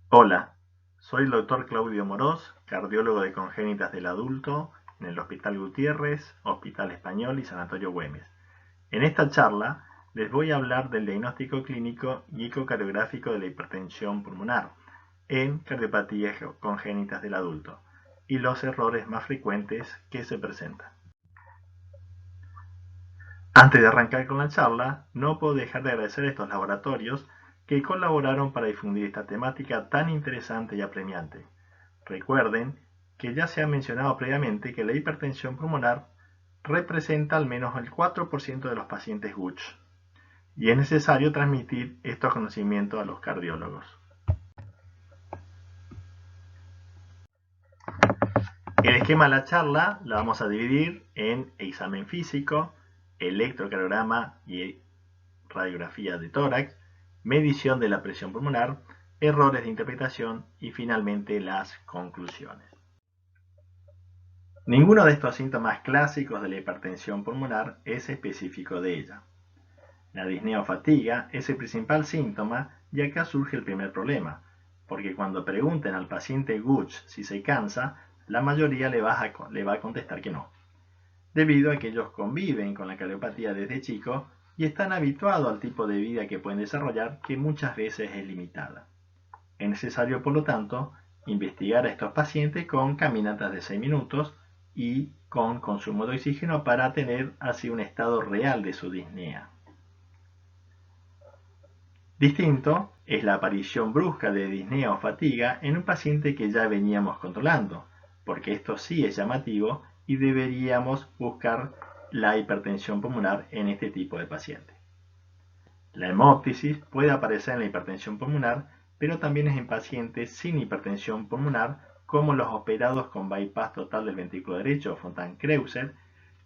Hola, soy el doctor Claudio Moroz, cardiólogo de congénitas del adulto en el Hospital Gutiérrez, Hospital Español y Sanatorio Güemes. En esta charla les voy a hablar del diagnóstico clínico y ecocardiográfico de la hipertensión pulmonar en cardiopatías congénitas del adulto y los errores más frecuentes que se presentan. Antes de arrancar con la charla, no puedo dejar de agradecer a estos laboratorios que colaboraron para difundir esta temática tan interesante y apremiante. Recuerden que ya se ha mencionado previamente que la hipertensión pulmonar representa al menos el 4% de los pacientes GUCH y es necesario transmitir estos conocimientos a los cardiólogos. El esquema de la charla la vamos a dividir en examen físico, electrocardiograma y radiografía de tórax, medición de la presión pulmonar, errores de interpretación y finalmente las conclusiones. Ninguno de estos síntomas clásicos de la hipertensión pulmonar es específico de ella. La disnea o fatiga es el principal síntoma y acá surge el primer problema, porque cuando pregunten al paciente GUCH si se cansa, la mayoría le va a contestar que no, debido a que ellos conviven con la cardiopatía desde chicos y están habituados al tipo de vida que pueden desarrollar, que muchas veces es limitada. Es necesario, por lo tanto, investigar a estos pacientes con caminatas de 6 minutos y con consumo de oxígeno para tener así un estado real de su disnea. Distinto es la aparición brusca de disnea o fatiga en un paciente que ya veníamos controlando, porque esto sí es llamativo y deberíamos buscar la hipertensión pulmonar en este tipo de paciente. La hemóptisis puede aparecer en la hipertensión pulmonar, pero también es en pacientes sin hipertensión pulmonar, como los operados con bypass total del ventrículo derecho o Fontan-Kreuzer,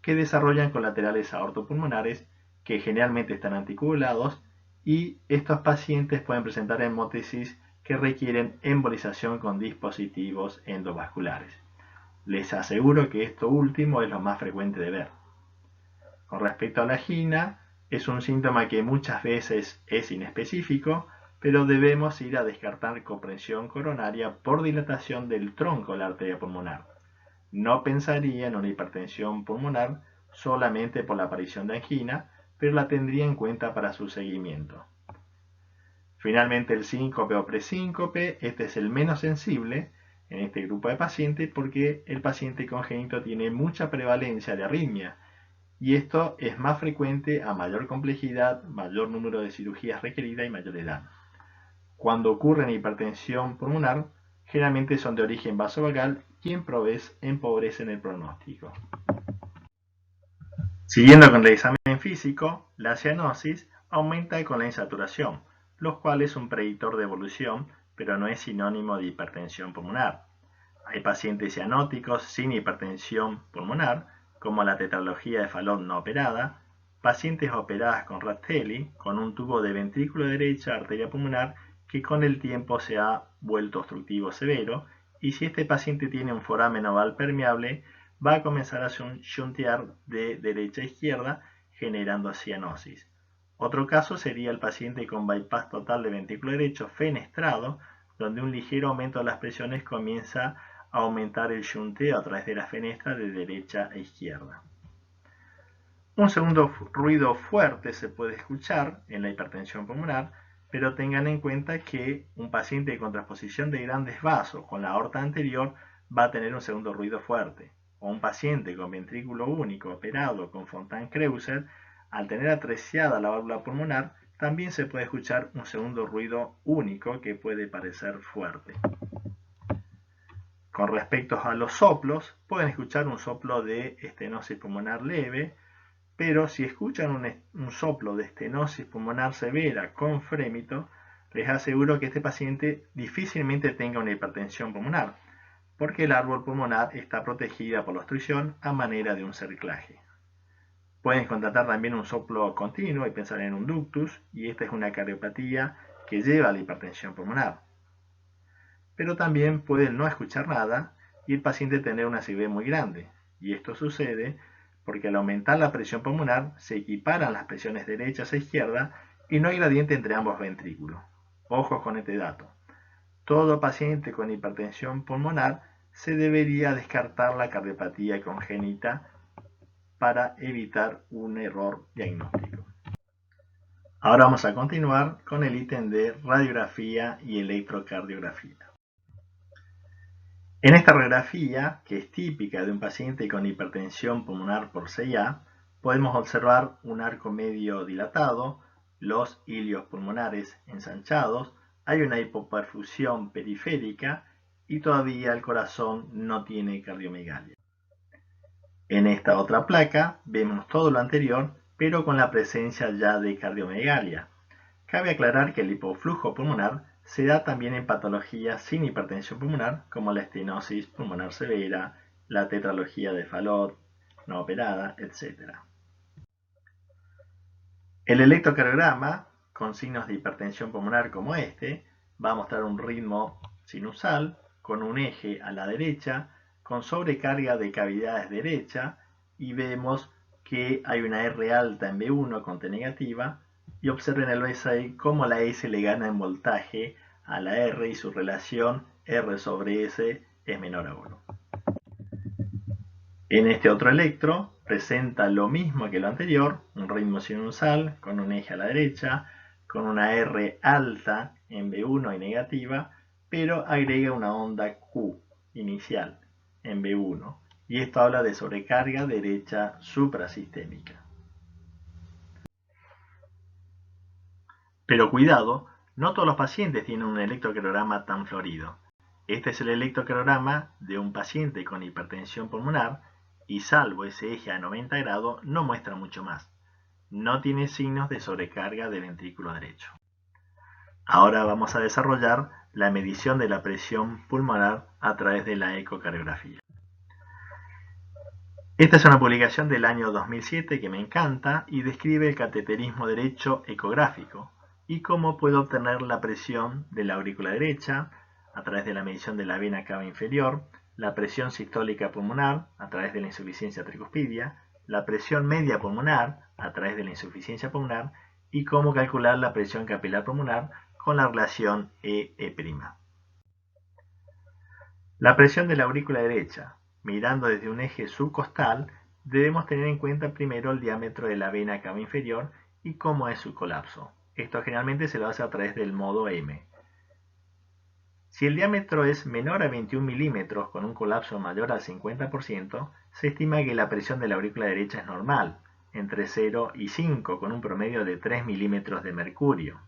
que desarrollan colaterales aortopulmonares que generalmente están anticoagulados, y estos pacientes pueden presentar hemóptisis que requieren embolización con dispositivos endovasculares. Les aseguro que esto último es lo más frecuente de ver. Con respecto a la angina, es un síntoma que muchas veces es inespecífico, pero debemos ir a descartar compresión coronaria por dilatación del tronco de la arteria pulmonar. No pensaría en una hipertensión pulmonar solamente por la aparición de angina, pero la tendría en cuenta para su seguimiento. Finalmente, el síncope o presíncope, este es el menos sensible en este grupo de pacientes porque el paciente congénito tiene mucha prevalencia de arritmia, y esto es más frecuente a mayor complejidad, mayor número de cirugías requeridas y mayor edad. Cuando ocurre en hipertensión pulmonar, generalmente son de origen vasovagal y empobrecen el pronóstico. Siguiendo con el examen físico, la cianosis aumenta con la insaturación, lo cual es un predictor de evolución, pero no es sinónimo de hipertensión pulmonar. Hay pacientes cianóticos sin hipertensión pulmonar, como la tetralogía de Fallot no operada, pacientes operadas con Rastelli, con un tubo de ventrículo derecho, arteria pulmonar, que con el tiempo se ha vuelto obstructivo severo, y si este paciente tiene un foramen oval permeable, va a comenzar a shuntear de derecha a izquierda, generando cianosis. Otro caso sería el paciente con bypass total de ventrículo derecho fenestrado, donde un ligero aumento de las presiones comienza a aumentar el shunteo a través de la fenestra de derecha a izquierda. Un segundo ruido fuerte se puede escuchar en la hipertensión pulmonar, pero tengan en cuenta que un paciente con transposición de grandes vasos con la aorta anterior va a tener un segundo ruido fuerte, o un paciente con ventrículo único operado con Fontan-Kreuzer, al tener atreciada la válvula pulmonar, también se puede escuchar un segundo ruido único que puede parecer fuerte. Con respecto a los soplos, pueden escuchar un soplo de estenosis pulmonar leve, pero si escuchan un soplo de estenosis pulmonar severa con frémito, les aseguro que este paciente difícilmente tenga una hipertensión pulmonar, porque el árbol pulmonar está protegida por la obstrucción a manera de un cerclaje. Pueden constatar también un soplo continuo y pensar en un ductus, y esta es una cardiopatía que lleva a la hipertensión pulmonar. Pero también pueden no escuchar nada y el paciente tener una acidez muy grande, y esto sucede porque al aumentar la presión pulmonar se equiparan las presiones derechas e izquierdas y no hay gradiente entre ambos ventrículos. Ojos con este dato. todo paciente con hipertensión pulmonar se debería descartar la cardiopatía congénita para evitar un error diagnóstico. Ahora vamos a continuar con el ítem de radiografía y electrocardiografía. En esta radiografía, que es típica de un paciente con hipertensión pulmonar por CIA, podemos observar un arco medio dilatado, los hilios pulmonares ensanchados, hay una hipoperfusión periférica y todavía el corazón no tiene cardiomegalia. En esta otra placa vemos todo lo anterior, pero con la presencia ya de cardiomegalia. Cabe aclarar que el hipoflujo pulmonar se da también en patologías sin hipertensión pulmonar, como la estenosis pulmonar severa, la tetralogía de Fallot no operada, etc. El electrocardiograma, con signos de hipertensión pulmonar como este, va a mostrar un ritmo sinusal con un eje a la derecha, con sobrecarga de cavidades derecha, y vemos que hay una R alta en B1 con T negativa, y observen el BSI cómo la S le gana en voltaje a la R y su relación R sobre S es menor a 1. En este otro electro presenta lo mismo que lo anterior, un ritmo sinusal con un eje a la derecha, con una R alta en B1 y negativa, pero agrega una onda Q inicial en B1, y esto habla de sobrecarga derecha suprasistémica. Pero cuidado, no todos los pacientes tienen un electrocardiograma tan florido. Este es el electrocardiograma de un paciente con hipertensión pulmonar y salvo ese eje a 90 grados no muestra mucho más. No tiene signos de sobrecarga del ventrículo derecho. Ahora vamos a desarrollar la medición de la presión pulmonar a través de la ecocardiografía. Esta es una publicación del año 2007 que me encanta y describe el cateterismo derecho ecográfico y cómo puedo obtener la presión de la aurícula derecha a través de la medición de la vena cava inferior, la presión sistólica pulmonar a través de la insuficiencia tricuspidia, la presión media pulmonar a través de la insuficiencia pulmonar y cómo calcular la presión capilar pulmonar con la relación E'. La presión de la aurícula derecha, mirando desde un eje subcostal, debemos tener en cuenta primero el diámetro de la vena cava inferior y cómo es su colapso. Esto generalmente se lo hace a través del modo M. Si el diámetro es menor a 21 milímetros con un colapso mayor al 50%, se estima que la presión de la aurícula derecha es normal, entre 0 y 5, con un promedio de 3 milímetros de mercurio.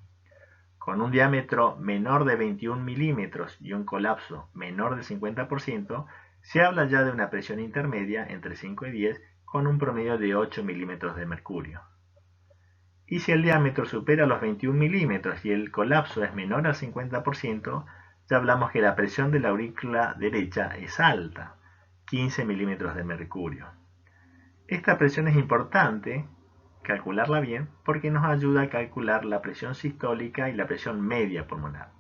Con un diámetro menor de 21 milímetros y un colapso menor del 50%, se habla ya de una presión intermedia entre 5 y 10 con un promedio de 8 milímetros de mercurio. Y si el diámetro supera los 21 milímetros y el colapso es menor al 50%, ya hablamos que la presión de la aurícula derecha es alta, 15 milímetros de mercurio. Esta presión es importante calcularla bien porque nos ayuda a calcular la presión sistólica y la presión media pulmonar.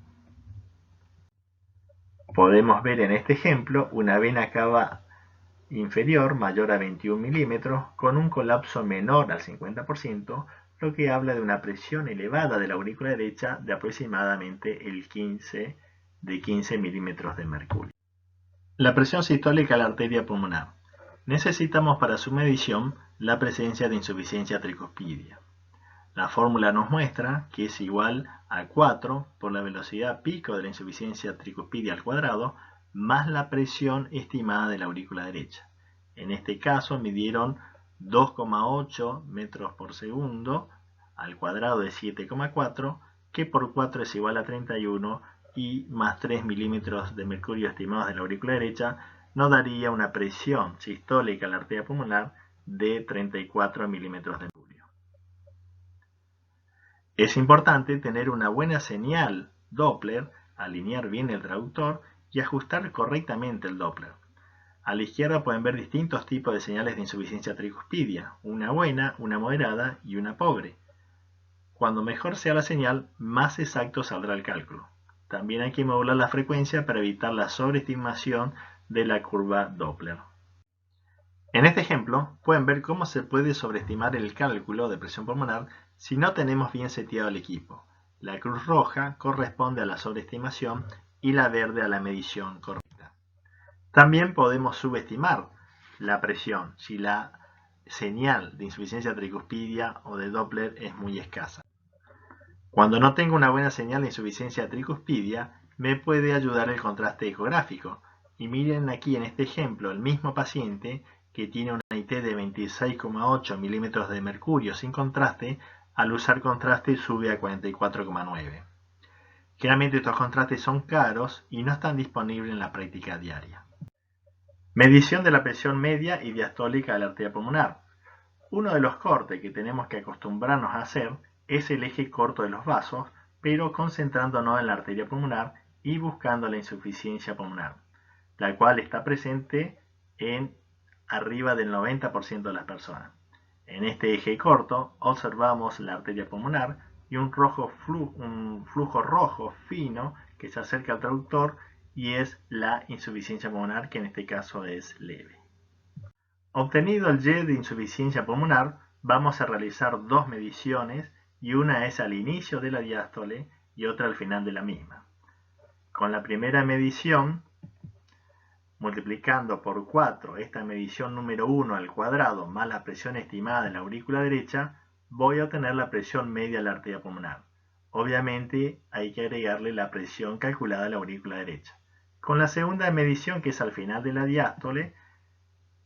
Podemos ver en este ejemplo una vena cava inferior mayor a 21 milímetros con un colapso menor al 50%, lo que habla de una presión elevada de la aurícula derecha de aproximadamente el 15 milímetros de mercurio. La presión sistólica de la arteria pulmonar. Necesitamos para su medición la presencia de insuficiencia tricuspidia. La fórmula nos muestra que es igual a 4 por la velocidad pico de la insuficiencia tricuspidia al cuadrado más la presión estimada de la aurícula derecha. En este caso midieron 2,8 metros por segundo al cuadrado de 7,4, que por 4 es igual a 31 y más 3 milímetros de mercurio estimados de la aurícula derecha nos daría una presión sistólica a la arteria pulmonar de 34 milímetros de mercurio. Es importante tener una buena señal Doppler, alinear bien el traductor y ajustar correctamente el Doppler. A la izquierda pueden ver distintos tipos de señales de insuficiencia tricuspidia, una buena, una moderada y una pobre. Cuando mejor sea la señal, más exacto saldrá el cálculo. También hay que modular la frecuencia para evitar la sobreestimación de la curva Doppler. En este ejemplo, pueden ver cómo se puede sobreestimar el cálculo de presión pulmonar si no tenemos bien seteado el equipo. La cruz roja corresponde a la sobreestimación y la verde a la medición correcta. También podemos subestimar la presión si la señal de insuficiencia tricuspidia o de Doppler es muy escasa. Cuando no tengo una buena señal de insuficiencia tricuspidia, me puede ayudar el contraste ecográfico. Y miren aquí en este ejemplo el mismo paciente que tiene una IT de 26,8 milímetros de mercurio sin contraste, al usar contraste sube a 44,9. Generalmente estos contrastes son caros y no están disponibles en la práctica diaria. Medición de la presión media y diastólica de la arteria pulmonar. Uno de los cortes que tenemos que acostumbrarnos a hacer es el eje corto de los vasos, pero concentrándonos en la arteria pulmonar y buscando la insuficiencia pulmonar, la cual está presente en arriba del 90% de las personas. En este eje corto observamos la arteria pulmonar y un flujo rojo fino que se acerca al traductor y es la insuficiencia pulmonar, que en este caso es leve. Obtenido el Y de insuficiencia pulmonar, vamos a realizar dos mediciones y una es al inicio de la diástole y otra al final de la misma. Con la primera medición, multiplicando por 4 esta medición número 1 al cuadrado más la presión estimada de la aurícula derecha, voy a obtener la presión media de la arteria pulmonar. Obviamente hay que agregarle la presión calculada de la aurícula derecha. Con la segunda medición, que es al final de la diástole,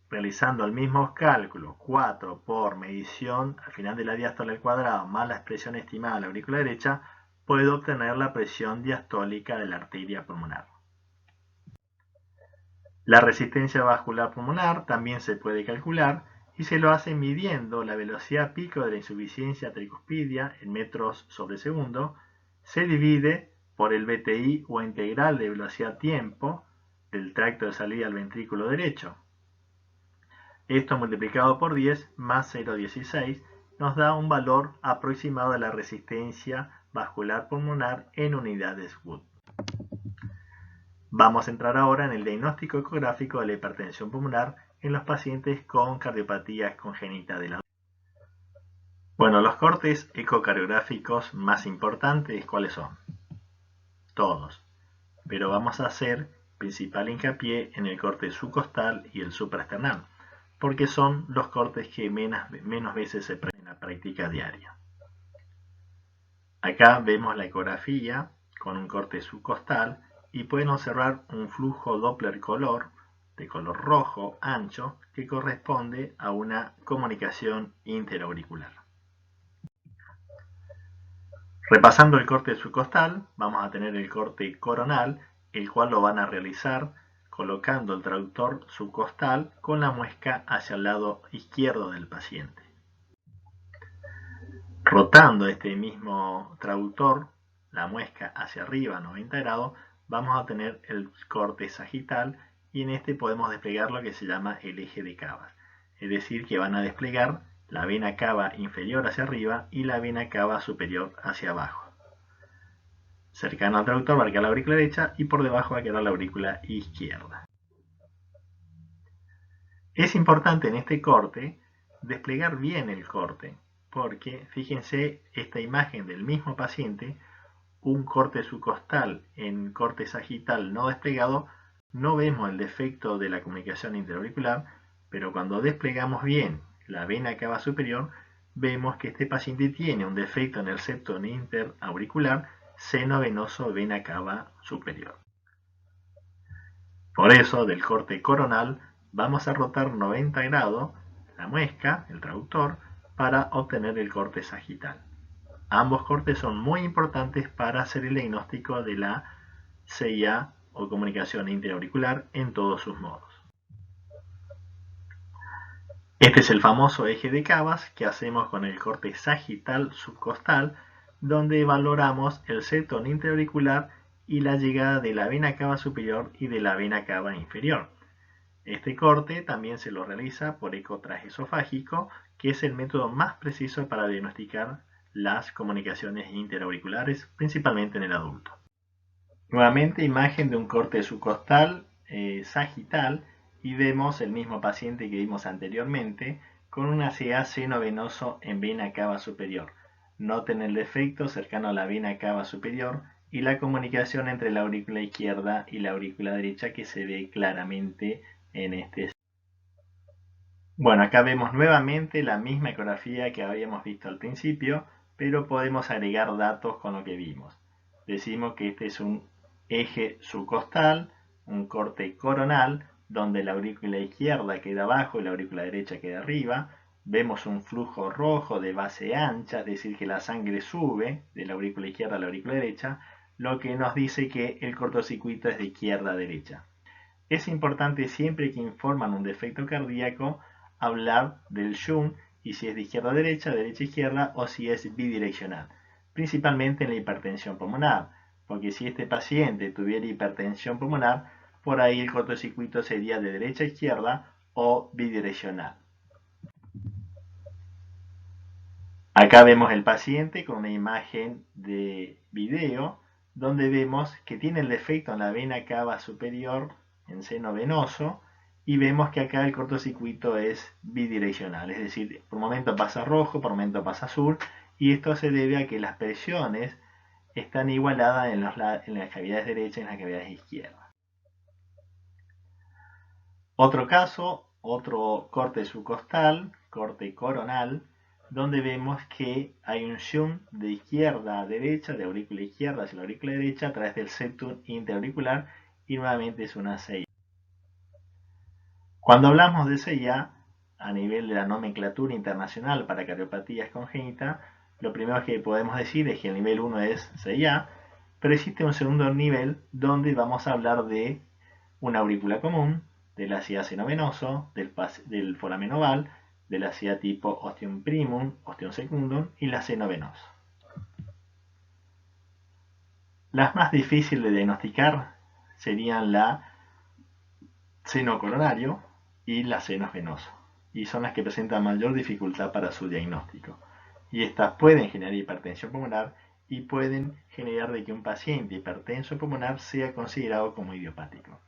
realizando el mismo cálculo, 4 por medición al final de la diástole al cuadrado más la expresión estimada de la aurícula derecha, puedo obtener la presión diastólica de la arteria pulmonar. La resistencia vascular pulmonar también se puede calcular y se lo hace midiendo la velocidad pico de la insuficiencia tricuspidia en metros sobre segundo, se divide por el BTI o integral de velocidad tiempo del tracto de salida al ventrículo derecho. Esto multiplicado por 10 más 0,16 nos da un valor aproximado de la resistencia vascular pulmonar en unidades Wood. Vamos a entrar ahora en el diagnóstico ecográfico de la hipertensión pulmonar en los pacientes con cardiopatía congénita de la. Bueno, los cortes ecocardiográficos más importantes, ¿cuáles son? Todos. Pero vamos a hacer principal hincapié en el corte subcostal y el supraesternal, porque son los cortes que menos veces se presentan en la práctica diaria. Acá vemos la ecografía con un corte subcostal y pueden observar un flujo Doppler color de color rojo ancho que corresponde a una comunicación interauricular. Repasando el corte subcostal, vamos a tener el corte coronal, el cual lo van a realizar colocando el traductor subcostal con la muesca hacia el lado izquierdo del paciente. Rotando este mismo traductor, la muesca hacia arriba a 90 grados, vamos a tener el corte sagital y en este podemos desplegar lo que se llama el eje de cavas. Es decir, que van a desplegar la vena cava inferior hacia arriba y la vena cava superior hacia abajo. Cercano al traductor va a quedar la aurícula derecha y por debajo va a quedar la aurícula izquierda. Es importante en este corte desplegar bien el corte, porque fíjense esta imagen del mismo paciente, un corte subcostal en corte sagital no desplegado, no vemos el defecto de la comunicación interauricular, pero cuando desplegamos bien la vena cava superior, vemos que este paciente tiene un defecto en el septo interauricular, seno venoso vena cava superior. Por eso, del corte coronal, vamos a rotar 90 grados la muesca, el traductor, para obtener el corte sagital. Ambos cortes son muy importantes para hacer el diagnóstico de la CIA o comunicación interauricular en todos sus modos. Este es el famoso eje de cavas que hacemos con el corte sagital subcostal, donde valoramos el septo interauricular y la llegada de la vena cava superior y de la vena cava inferior. Este corte también se lo realiza por ecotrajesofágico, que es el método más preciso para diagnosticar las comunicaciones interauriculares, principalmente en el adulto. Nuevamente, imagen de un corte subcostal sagital y vemos el mismo paciente que vimos anteriormente con una CA seno venoso en vena cava superior. Noten el defecto cercano a la vena cava superior y la comunicación entre la aurícula izquierda y la aurícula derecha que se ve claramente en este. Bueno, acá vemos nuevamente la misma ecografía que habíamos visto al principio, pero podemos agregar datos con lo que vimos. Decimos que este es un eje subcostal, un corte coronal, donde la aurícula izquierda queda abajo y la aurícula derecha queda arriba. Vemos un flujo rojo de base ancha, es decir, que la sangre sube de la aurícula izquierda a la aurícula derecha, lo que nos dice que el cortocircuito es de izquierda a derecha. Es importante siempre que informan un defecto cardíaco hablar del shunt y si es de izquierda a derecha, derecha a izquierda o si es bidireccional, principalmente en la hipertensión pulmonar, porque si este paciente tuviera hipertensión pulmonar, por ahí el cortocircuito sería de derecha a izquierda o bidireccional. Acá vemos el paciente con una imagen de video donde vemos que tiene el defecto en la vena cava superior en seno venoso y vemos que acá el cortocircuito es bidireccional, es decir, por un momento pasa rojo, por un momento pasa azul, y esto se debe a que las presiones están igualadas en las cavidades derechas y en las cavidades izquierdas. Otro caso, otro corte subcostal, corte coronal, donde vemos que hay un shunt de izquierda a derecha, de aurícula izquierda hacia la aurícula derecha a través del septum interauricular y nuevamente es una CIA. Cuando hablamos de CIA, a nivel de la nomenclatura internacional para cardiopatías congénitas, lo primero que podemos decir es que el nivel 1 es CIA, pero existe un segundo nivel donde vamos a hablar de una aurícula común, de la CIA senovenoso, del foramen oval, de la CIA tipo ostium primum, ostium secundum y la senovenoso. Las más difíciles de diagnosticar serían la seno coronario y la seno venoso, y son las que presentan mayor dificultad para su diagnóstico. Y estas pueden generar hipertensión pulmonar y pueden generar de que un paciente hipertenso pulmonar sea considerado como idiopático,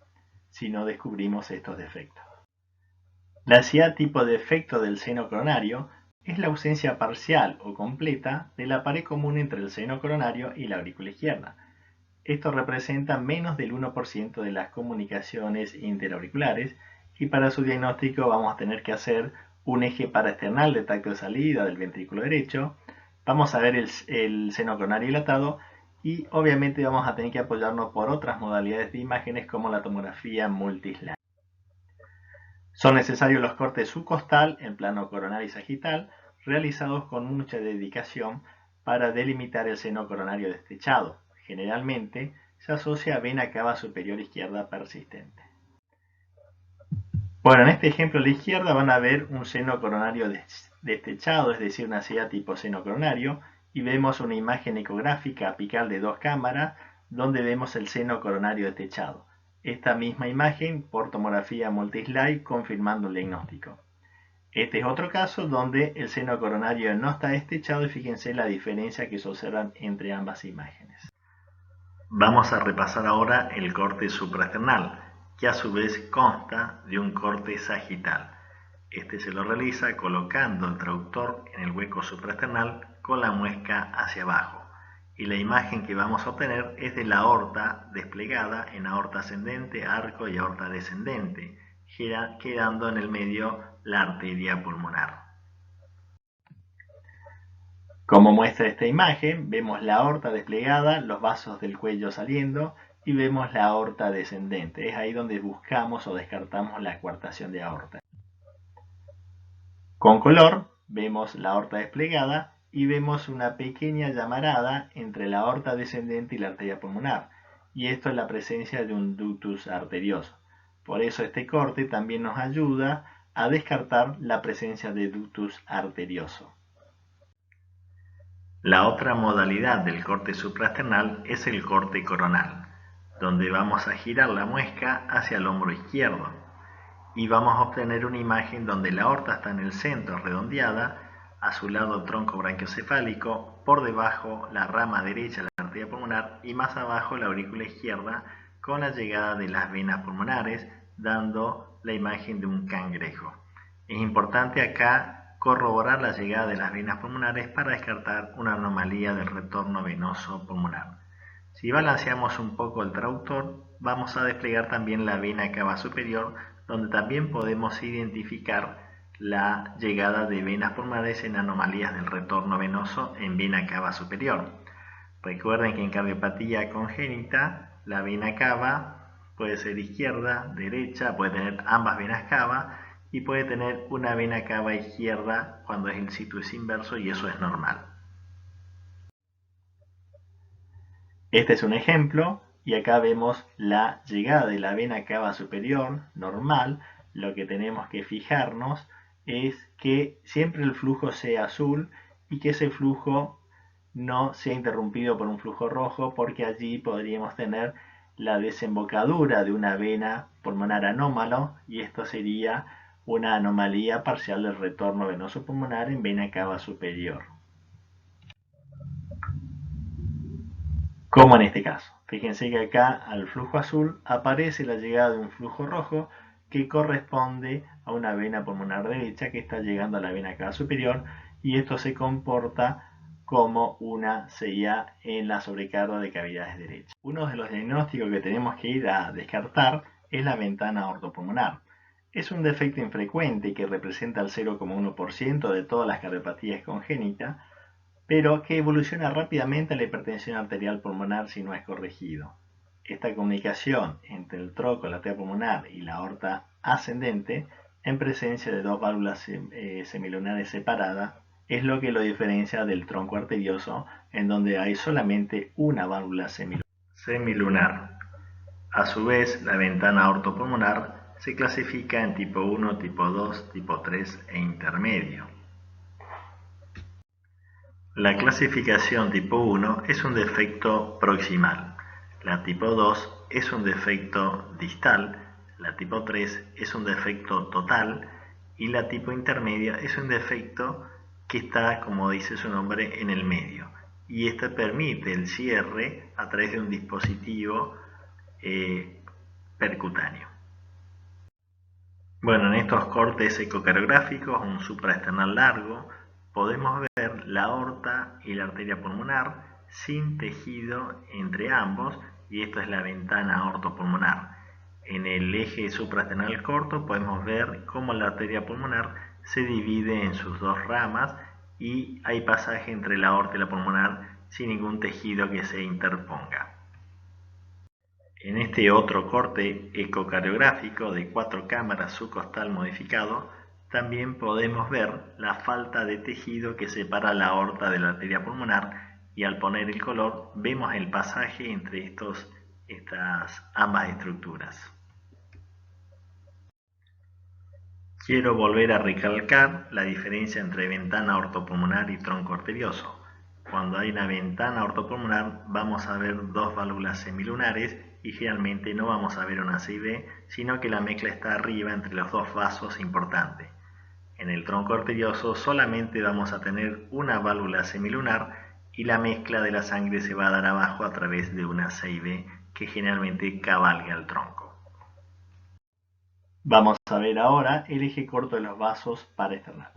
si no descubrimos estos defectos. La CIA tipo de defecto del seno coronario es la ausencia parcial o completa de la pared común entre el seno coronario y la aurícula izquierda. Esto representa menos del 1% de las comunicaciones interauriculares y para su diagnóstico vamos a tener que hacer un eje paraesternal de tacto de salida del ventrículo derecho, vamos a ver el seno coronario dilatado y obviamente vamos a tener que apoyarnos por otras modalidades de imágenes como la tomografía multislide. Son necesarios los cortes subcostal en plano coronario y sagital realizados con mucha dedicación para delimitar el seno coronario destechado. Generalmente se asocia a vena cava superior izquierda persistente. Bueno, en este ejemplo a la izquierda van a ver un seno coronario destechado, es decir, una CIA tipo seno coronario, y vemos una imagen ecográfica apical de 2 cámaras donde vemos el seno coronario destechado. Esta misma imagen por tomografía multislide confirmando el diagnóstico. Este es otro caso donde el seno coronario no está destechado y fíjense la diferencia que se observan entre ambas imágenes. Vamos a repasar ahora el corte supraesternal, que a su vez consta de un corte sagital. Este se lo realiza colocando el traductor en el hueco supraesternal con la muesca hacia abajo. Y la imagen que vamos a obtener es de la aorta desplegada en aorta ascendente, arco y aorta descendente, quedando en el medio la arteria pulmonar. Como muestra esta imagen, vemos la aorta desplegada, los vasos del cuello saliendo y vemos la aorta descendente. Es ahí donde buscamos o descartamos la coartación de aorta. Con color vemos la aorta desplegada y vemos una pequeña llamarada entre la aorta descendente y la arteria pulmonar. Y esto es la presencia de un ductus arterioso. Por eso este corte también nos ayuda a descartar la presencia de ductus arterioso. La otra modalidad del corte supraesternal es el corte coronal, donde vamos a girar la muesca hacia el hombro izquierdo y vamos a obtener una imagen donde la aorta está en el centro redondeada, a su lado el tronco branquiocefálico, por debajo la rama derecha de la arteria pulmonar y más abajo la aurícula izquierda con la llegada de las venas pulmonares, dando la imagen de un cangrejo. Es importante acá corroborar la llegada de las venas pulmonares para descartar una anomalía del retorno venoso pulmonar. Si balanceamos un poco el trautor, vamos a desplegar también la vena cava superior, donde también podemos identificar la llegada de venas pulmonares en anomalías del retorno venoso en vena cava superior. Recuerden que en cardiopatía congénita la vena cava puede ser izquierda, derecha, puede tener ambas venas cava y puede tener una vena cava izquierda cuando el sitio es inverso, y eso es normal. Este es un ejemplo y acá vemos la llegada de la vena cava superior normal. Lo que tenemos que fijarnos es que siempre el flujo sea azul y que ese flujo no sea interrumpido por un flujo rojo, porque allí podríamos tener la desembocadura de una vena pulmonar anómalo y esto sería una anomalía parcial del retorno venoso pulmonar en vena cava superior, como en este caso. Fíjense que acá al flujo azul aparece la llegada de un flujo rojo que corresponde a una vena pulmonar derecha que está llegando a la vena cava superior, y esto se comporta como una CIA en la sobrecarga de cavidades derechas. Uno de los diagnósticos que tenemos que ir a descartar es la ventana aortopulmonar. Es un defecto infrecuente que representa el 0,1% de todas las cardiopatías congénitas, pero que evoluciona rápidamente a la hipertensión arterial pulmonar si no es corregido. Esta comunicación entre el troco, la arteria pulmonar y la aorta ascendente, en presencia de dos válvulas semilunares separadas, es lo que lo diferencia del tronco arterioso, en donde hay solamente una válvula semilunar. A su vez, la ventana aortopulmonar se clasifica en tipo 1, tipo 2, tipo 3 e intermedio. La clasificación tipo 1 es un defecto proximal, la tipo 2 es un defecto distal, la tipo 3 es un defecto total y la tipo intermedia es un defecto que está, como dice su nombre, en el medio, y este permite el cierre a través de un dispositivo percutáneo. Bueno, en estos cortes ecocardiográficos, un supraesternal largo, podemos ver la aorta y la arteria pulmonar sin tejido entre ambos, y esto es la ventana aortopulmonar. En el eje supraesternal corto podemos ver cómo la arteria pulmonar se divide en sus dos ramas y hay pasaje entre la aorta y la pulmonar sin ningún tejido que se interponga. En este otro corte ecocardiográfico de 4 cámaras subcostal modificado, también podemos ver la falta de tejido que separa la aorta de la arteria pulmonar, y al poner el color vemos el pasaje entre ambas estructuras. Quiero volver a recalcar la diferencia entre ventana aortopulmonar y tronco arterioso. Cuando hay una ventana aortopulmonar vamos a ver dos válvulas semilunares y generalmente no vamos a ver una CIB, sino que la mezcla está arriba entre los dos vasos importantes. En el tronco arterioso solamente vamos a tener una válvula semilunar y la mezcla de la sangre se va a dar abajo a través de una CIB que generalmente cabalga el tronco. Vamos a ver ahora el eje corto de los vasos paraesternal.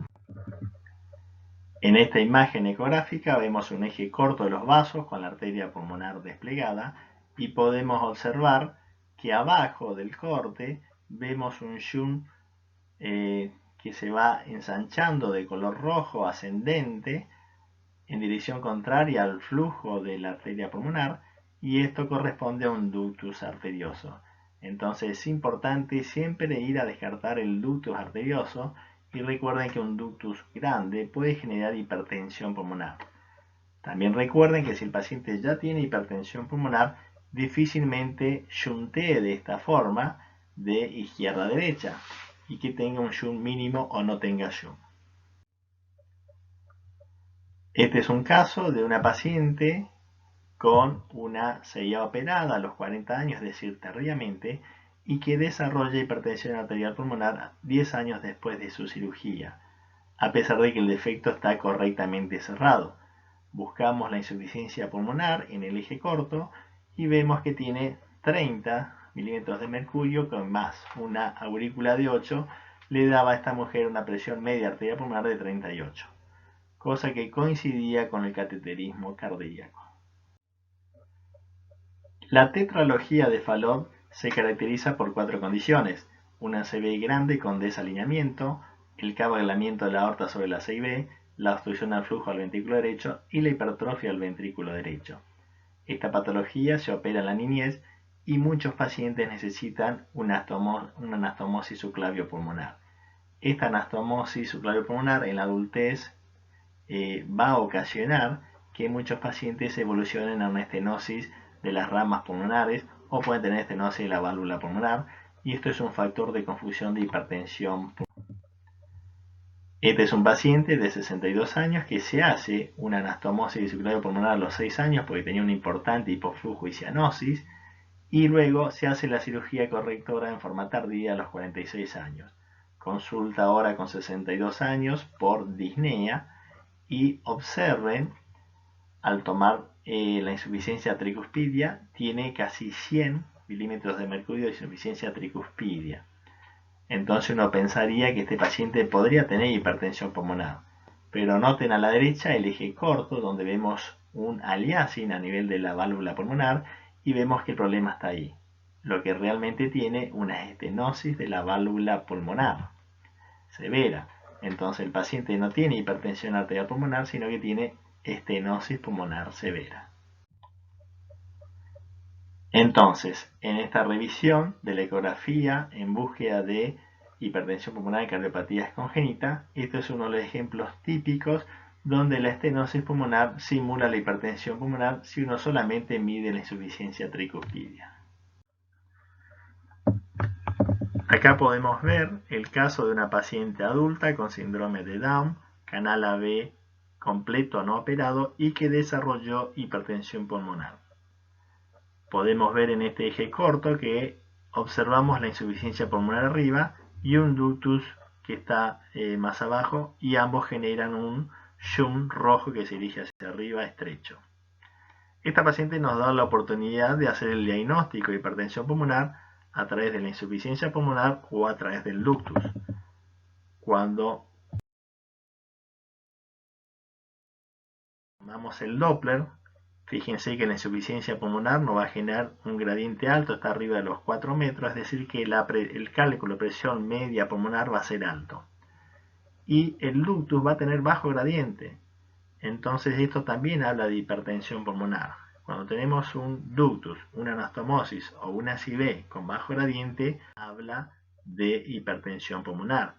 En esta imagen ecográfica vemos un eje corto de los vasos con la arteria pulmonar desplegada, y podemos observar que abajo del corte vemos un shunt que se va ensanchando de color rojo ascendente en dirección contraria al flujo de la arteria pulmonar, y esto corresponde a un ductus arterioso. Entonces es importante siempre ir a descartar el ductus arterioso, y recuerden que un ductus grande puede generar hipertensión pulmonar. También recuerden que si el paciente ya tiene hipertensión pulmonar, difícilmente shuntee de esta forma de izquierda a derecha, y que tenga un shunt mínimo o no tenga shunt. Este es un caso de una paciente con una CIA operada a los 40 años, es decir, tardíamente, y que desarrolla hipertensión arterial pulmonar 10 años después de su cirugía, a pesar de que el defecto está correctamente cerrado. Buscamos la insuficiencia pulmonar en el eje corto y vemos que tiene 30 milímetros de mercurio, con más una aurícula de 8, le daba a esta mujer una presión media arterial pulmonar de 38, cosa que coincidía con el cateterismo cardíaco. La tetralogía de Fallot se caracteriza por 4 condiciones: una ACV grande con desalineamiento, el cabalgamiento de la aorta sobre la CIB, la obstrucción al flujo al ventrículo derecho y la hipertrofia al ventrículo derecho. Esta patología se opera en la niñez y muchos pacientes necesitan una anastomosis subclaviopulmonar. Esta anastomosis subclaviopulmonar en la adultez va a ocasionar que muchos pacientes evolucionen a una estenosis de las ramas pulmonares o pueden tener estenosis de la válvula pulmonar, y esto es un factor de confusión de hipertensión. Este es un paciente de 62 años que se hace una anastomosis subclaviopulmonar a los 6 años porque tenía una importante hipoflujo y cianosis, y luego se hace la cirugía correctora en forma tardía a los 46 años. Consulta ahora con 62 años por disnea y observen, al tomar la insuficiencia tricuspidia, tiene casi 100 milímetros de mercurio de insuficiencia tricuspidia. Entonces uno pensaría que este paciente podría tener hipertensión pulmonar. Pero noten a la derecha el eje corto donde vemos un aliasing a nivel de la válvula pulmonar y vemos que el problema está ahí. Lo que realmente tiene una estenosis de la válvula pulmonar severa. Entonces el paciente no tiene hipertensión arterial pulmonar, sino que tiene estenosis pulmonar severa. Entonces, en esta revisión de la ecografía en búsqueda de hipertensión pulmonar y cardiopatía congénita, este es uno de los ejemplos típicos donde la estenosis pulmonar simula la hipertensión pulmonar si uno solamente mide la insuficiencia tricuspidia. Acá podemos ver el caso de una paciente adulta con síndrome de Down, canal AB completo no operado y que desarrolló hipertensión pulmonar. Podemos ver en este eje corto que observamos la insuficiencia pulmonar arriba y un ductus que está más abajo, y ambos generan un shunt rojo que se dirige hacia arriba estrecho. Esta paciente nos da la oportunidad de hacer el diagnóstico de hipertensión pulmonar a través de la insuficiencia pulmonar o a través del ductus. Cuando tomamos el Doppler, fíjense que la insuficiencia pulmonar no va a generar un gradiente alto, está arriba de los 4 metros, es decir que el cálculo de presión media pulmonar va a ser alto. Y el ductus va a tener bajo gradiente, entonces esto también habla de hipertensión pulmonar. Cuando tenemos un ductus, una anastomosis o una CIB con bajo gradiente, habla de hipertensión pulmonar.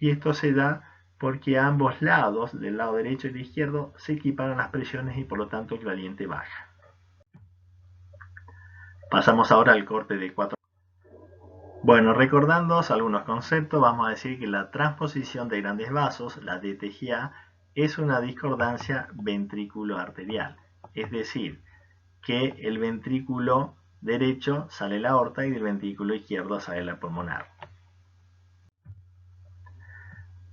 Y esto se da porque a ambos lados, del lado derecho y el izquierdo, se equiparan las presiones y por lo tanto el gradiente baja. Pasamos ahora al corte de 4. Bueno, recordando algunos conceptos, vamos a decir que la transposición de grandes vasos, la DTGA, es una discordancia ventrículo-arterial. Es decir, que el ventrículo derecho sale la aorta y del ventrículo izquierdo sale la pulmonar.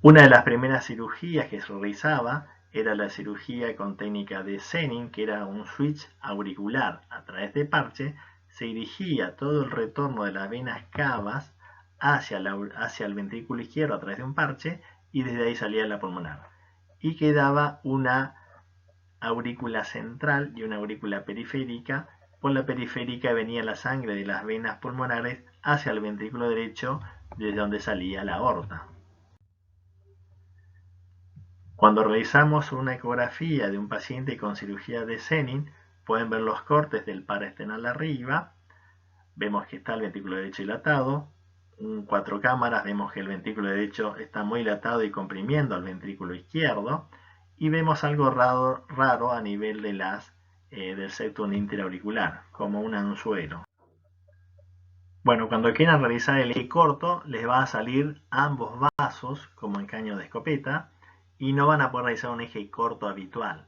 Una de las primeras cirugías que se realizaba era la cirugía con técnica de Senning, que era un switch auricular a través de parche. Se dirigía todo el retorno de las venas cavas hacia el ventrículo izquierdo a través de un parche y desde ahí salía la pulmonar. Y quedaba una aurícula central y una aurícula periférica. Por la periférica venía la sangre de las venas pulmonares hacia el ventrículo derecho, desde donde salía la aorta. Cuando realizamos una ecografía de un paciente con cirugía de Senning, pueden ver los cortes del paraesternal arriba. Vemos que está el ventrículo derecho dilatado. En 4 cámaras vemos que el ventrículo derecho está muy dilatado y comprimiendo al ventrículo izquierdo. Y vemos algo raro a nivel de del septum interauricular, como un anzuelo. Bueno, cuando quieran realizar el eje corto, les va a salir ambos vasos, como en caño de escopeta, y no van a poder realizar un eje corto habitual.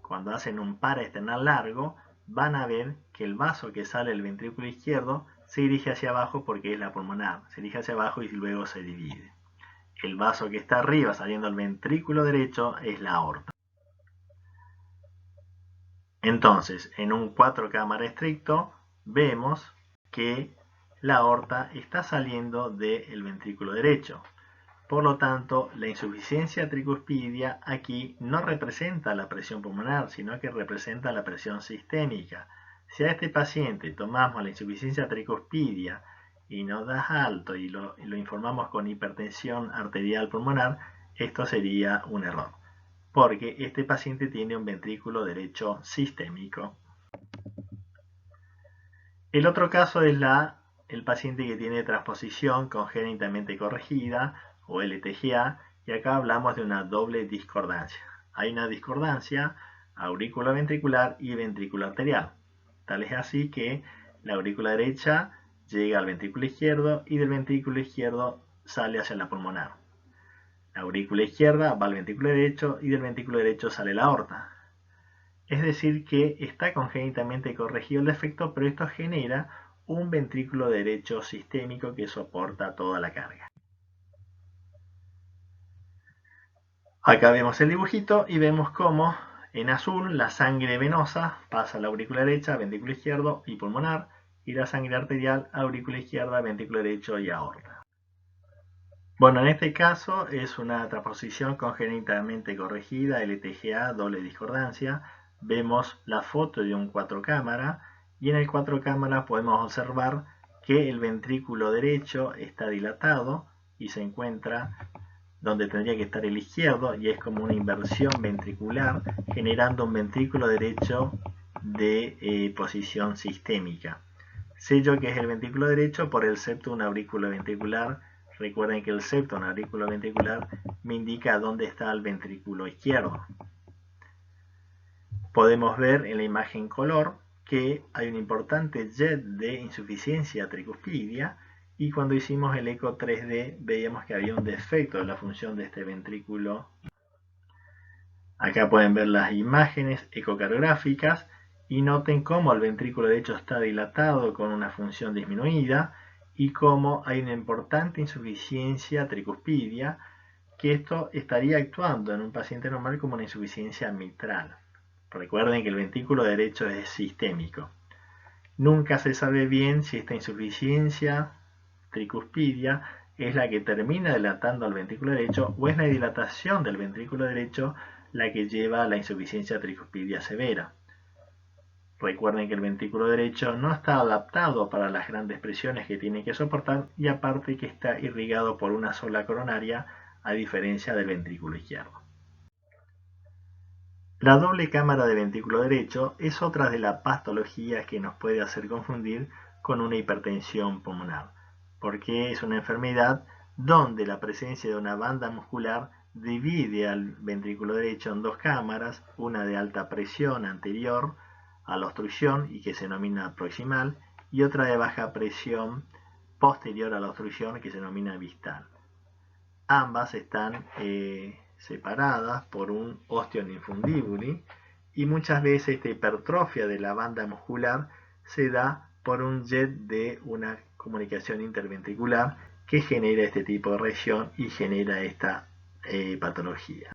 Cuando hacen un paraesternal largo, van a ver que el vaso que sale del ventrículo izquierdo se dirige hacia abajo porque es la pulmonar, se dirige hacia abajo y luego se divide. El vaso que está arriba saliendo del ventrículo derecho es la aorta. Entonces, en un 4 cámara estricto, vemos que la aorta está saliendo del ventrículo derecho. Por lo tanto, la insuficiencia tricuspidia aquí no representa la presión pulmonar, sino que representa la presión sistémica. Si a este paciente tomamos la insuficiencia tricuspidia y nos da alto y lo informamos con hipertensión arterial pulmonar, esto sería un error, porque este paciente tiene un ventrículo derecho sistémico. El otro caso es el paciente que tiene transposición congénitamente corregida o LTGA, y acá hablamos de una doble discordancia. Hay una discordancia auriculoventricular y ventricular arterial. Tal es así que la aurícula derecha llega al ventrículo izquierdo y del ventrículo izquierdo sale hacia la pulmonar. La aurícula izquierda va al ventrículo derecho y del ventrículo derecho sale la aorta. Es decir que está congénitamente corregido el defecto, pero esto genera un ventrículo derecho sistémico que soporta toda la carga. Acá vemos el dibujito y vemos cómo en azul la sangre venosa pasa a la aurícula derecha, ventrículo izquierdo y pulmonar, y la sangre arterial, aurícula izquierda, ventrículo derecho y aorta. Bueno, en este caso es una transposición congénitamente corregida, LTGA, doble discordancia. Vemos la foto de un 4 cámara y en el 4 cámara podemos observar que el ventrículo derecho está dilatado y se encuentra donde tendría que estar el izquierdo, y es como una inversión ventricular generando un ventrículo derecho de posición sistémica. Sé yo que es el ventrículo derecho por el septum auriculoventricular. Recuerden que el septum auriculoventricular me indica dónde está el ventrículo izquierdo. Podemos ver en la imagen color que hay un importante jet de insuficiencia tricuspidia, y cuando hicimos el eco 3D veíamos que había un defecto de la función de este ventrículo. Acá pueden ver las imágenes ecocardiográficas y noten cómo el ventrículo derecho está dilatado con una función disminuida y cómo hay una importante insuficiencia tricuspidia, que esto estaría actuando en un paciente normal como una insuficiencia mitral. Recuerden que el ventrículo derecho es sistémico. Nunca se sabe bien si esta insuficiencia tricuspidia es la que termina dilatando al ventrículo derecho o es la dilatación del ventrículo derecho la que lleva a la insuficiencia tricuspidia severa. Recuerden que el ventrículo derecho no está adaptado para las grandes presiones que tiene que soportar, y aparte que está irrigado por una sola coronaria a diferencia del ventrículo izquierdo. La doble cámara de ventrículo derecho es otra de las patologías que nos puede hacer confundir con una hipertensión pulmonar, porque es una enfermedad donde la presencia de una banda muscular divide al ventrículo derecho en dos cámaras, una de alta presión anterior a la obstrucción y que se denomina proximal, y otra de baja presión posterior a la obstrucción que se denomina distal. Ambas están separadas por un ostium infundibuli, y muchas veces esta hipertrofia de la banda muscular se da por un jet de una comunicación interventricular que genera este tipo de reacción y genera esta patología.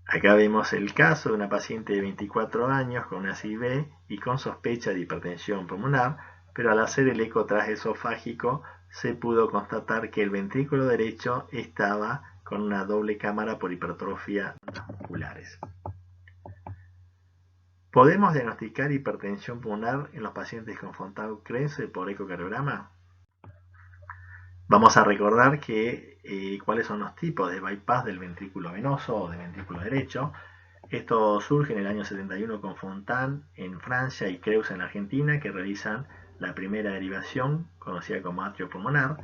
Acá vemos el caso de una paciente de 24 años con una CIB y con sospecha de hipertensión pulmonar, pero al hacer el eco transesofágico se pudo constatar que el ventrículo derecho estaba con una doble cámara por hipertrofia musculares. ¿Podemos diagnosticar hipertensión pulmonar en los pacientes con Fontau-Kruse por ecocardiograma? Vamos a recordar que cuáles son los tipos de bypass del ventrículo venoso o del ventrículo derecho. Esto surge en el año 71 con Fontan en Francia y Kruse en Argentina, que realizan la primera derivación, conocida como atrio pulmonar.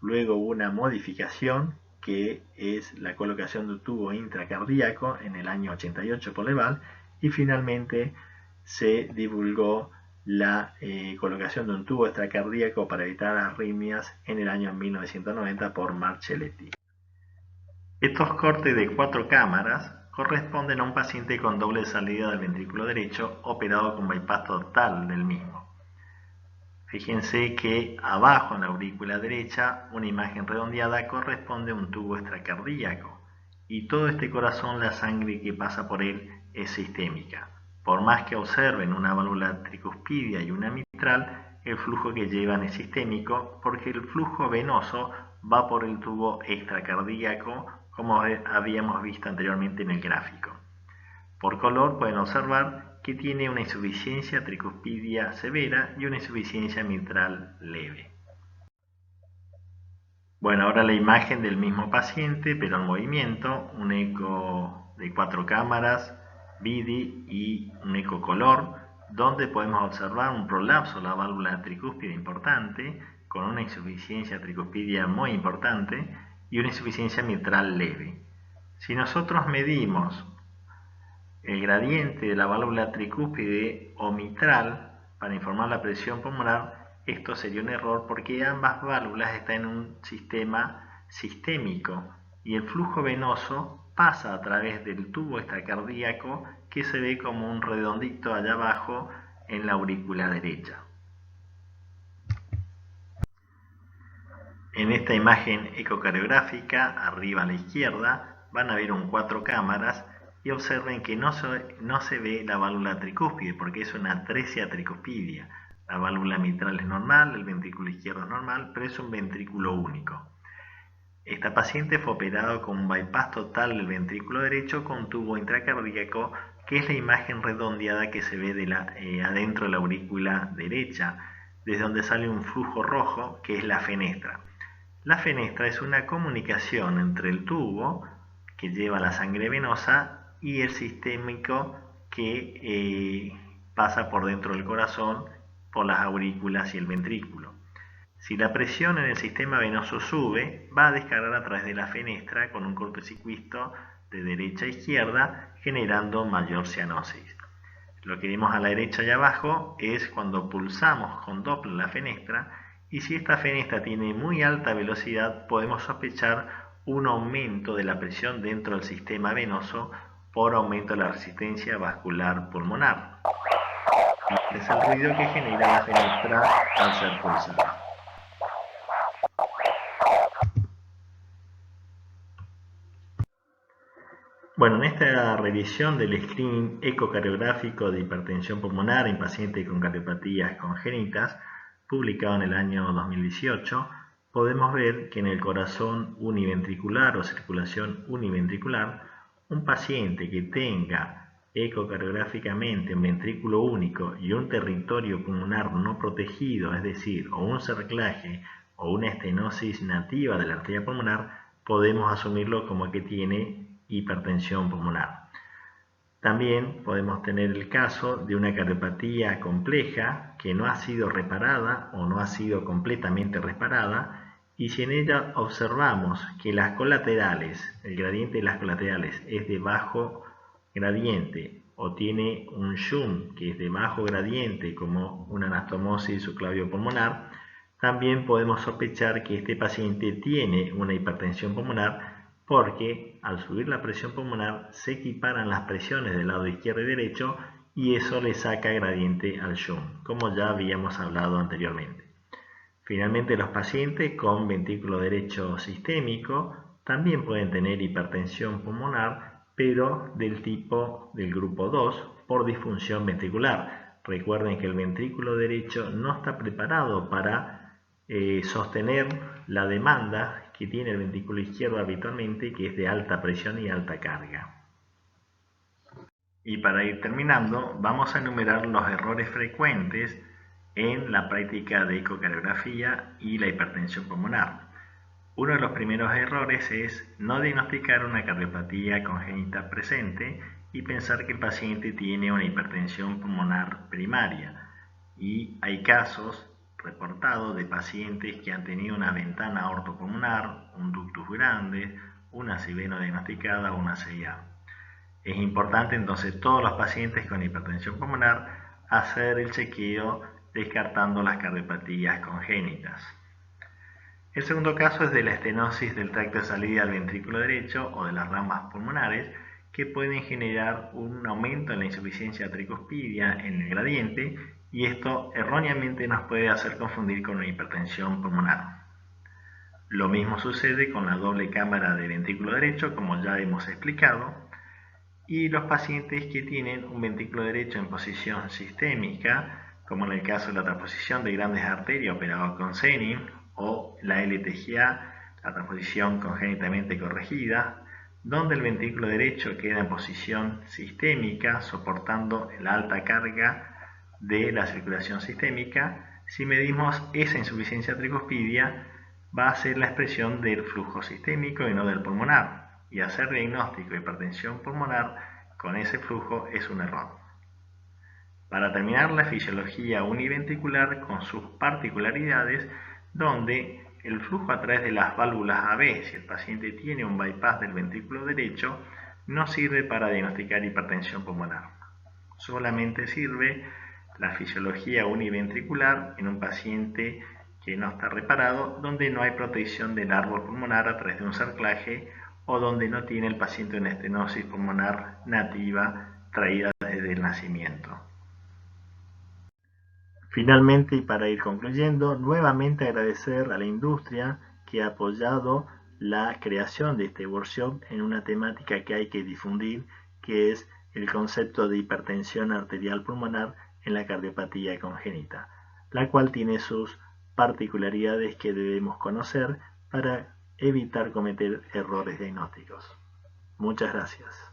Luego hubo una modificación, que es la colocación de un tubo intracardíaco en el año 88 por Leval, y finalmente se divulgó la colocación de un tubo extracardíaco para evitar arritmias en el año 1990 por Marcelletti. Estos cortes de 4 cámaras corresponden a un paciente con doble salida del ventrículo derecho operado con bypass total del mismo. Fíjense que abajo en la aurícula derecha, una imagen redondeada corresponde a un tubo extracardíaco, y todo este corazón, la sangre que pasa por él es sistémica. Por más que observen una válvula tricuspidia y una mitral, el flujo que llevan es sistémico, porque el flujo venoso va por el tubo extracardíaco, como habíamos visto anteriormente en el gráfico. Por color pueden observar que tiene una insuficiencia tricuspidia severa y una insuficiencia mitral leve. Bueno, ahora la imagen del mismo paciente, pero en movimiento, un eco de 4 cámaras, BIDI y un eco color, donde podemos observar un prolapso de la válvula tricúspide importante, con una insuficiencia tricuspidia muy importante y una insuficiencia mitral leve. Si nosotros medimos el gradiente de la válvula tricúspide o mitral para informar la presión pulmonar, esto sería un error porque ambas válvulas están en un sistema sistémico y el flujo venoso pasa a través del tubo extracardíaco que se ve como un redondito allá abajo en la aurícula derecha. En esta imagen ecocardiográfica, arriba a la izquierda, van a ver un 4 cámaras y observen que no se ve la válvula tricúspide porque es una atresia tricuspidia. La válvula mitral es normal, el ventrículo izquierdo es normal, pero es un ventrículo único. Esta paciente fue operada con un bypass total del ventrículo derecho con tubo intracardíaco, que es la imagen redondeada que se ve adentro de la aurícula derecha, desde donde sale un flujo rojo que es la fenestra. La fenestra es una comunicación entre el tubo que lleva la sangre venosa y el sistémico que pasa por dentro del corazón por las aurículas y el ventrículo. Si la presión en el sistema venoso sube, va a descargar a través de la fenestra con un cortocircuito de derecha a izquierda, generando mayor cianosis. Lo que vemos a la derecha y abajo es cuando pulsamos con Doppler la fenestra, y si esta fenestra tiene muy alta velocidad, podemos sospechar un aumento de la presión dentro del sistema venoso por aumento de la resistencia vascular pulmonar. Es el ruido que genera la fenestra al ser pulsada. Bueno, en esta revisión del screening ecocardiográfico de hipertensión pulmonar en pacientes con cardiopatías congénitas, publicado en el año 2018, podemos ver que en el corazón univentricular o circulación univentricular, un paciente que tenga ecocardiográficamente un ventrículo único y un territorio pulmonar no protegido, es decir, o un cerclaje o una estenosis nativa de la arteria pulmonar, podemos asumirlo como que tiene hipertensión pulmonar. También podemos tener el caso de una cardiopatía compleja que no ha sido reparada o no ha sido completamente reparada, y si en ella observamos que las colaterales, el gradiente de las colaterales es de bajo gradiente o tiene un shunt que es de bajo gradiente como una anastomosis subclavio pulmonar, también podemos sospechar que este paciente tiene una hipertensión pulmonar, porque al subir la presión pulmonar se equiparan las presiones del lado izquierdo y derecho y eso le saca gradiente al shunt, como ya habíamos hablado anteriormente. Finalmente, los pacientes con ventrículo derecho sistémico también pueden tener hipertensión pulmonar, pero del tipo del grupo 2 por disfunción ventricular. Recuerden que el ventrículo derecho no está preparado para sostener la demanda que tiene el ventrículo izquierdo habitualmente, que es de alta presión y alta carga. Y para ir terminando, vamos a enumerar los errores frecuentes en la práctica de ecocardiografía y la hipertensión pulmonar. Uno de los primeros errores es no diagnosticar una cardiopatía congénita presente y pensar que el paciente tiene una hipertensión pulmonar primaria. Y hay casos reportados de pacientes que han tenido una ventana aortopulmonar, un ductus grande, una ACV no diagnosticada o una CIA. Es importante entonces todos los pacientes con hipertensión pulmonar hacer el chequeo descartando las cardiopatías congénitas. El segundo caso es de la estenosis del tracto de salida al ventrículo derecho o de las ramas pulmonares, que pueden generar un aumento en la insuficiencia tricuspidia en el gradiente, y esto erróneamente nos puede hacer confundir con una hipertensión pulmonar. Lo mismo sucede con la doble cámara de ventrículo derecho, como ya hemos explicado, y los pacientes que tienen un ventrículo derecho en posición sistémica, como en el caso de la transposición de grandes arterias operado con Zenin, o la LTGA, la transposición congénitamente corregida, donde el ventrículo derecho queda en posición sistémica, soportando la alta carga de la circulación sistémica. Si medimos esa insuficiencia tricuspidia, va a ser la expresión del flujo sistémico y no del pulmonar, y hacer diagnóstico de hipertensión pulmonar con ese flujo es un error. Para terminar, la fisiología univentricular con sus particularidades, donde el flujo a través de las válvulas AB, si el paciente tiene un bypass del ventrículo derecho, no sirve para diagnosticar hipertensión pulmonar. Solamente sirve la fisiología univentricular en un paciente que no está reparado, donde no hay protección del árbol pulmonar a través de un cerclaje o donde no tiene el paciente una estenosis pulmonar nativa traída desde el nacimiento. Finalmente, y para ir concluyendo, nuevamente agradecer a la industria que ha apoyado la creación de este workshop en una temática que hay que difundir, que es el concepto de hipertensión arterial pulmonar en la cardiopatía congénita, la cual tiene sus particularidades que debemos conocer para evitar cometer errores diagnósticos. Muchas gracias.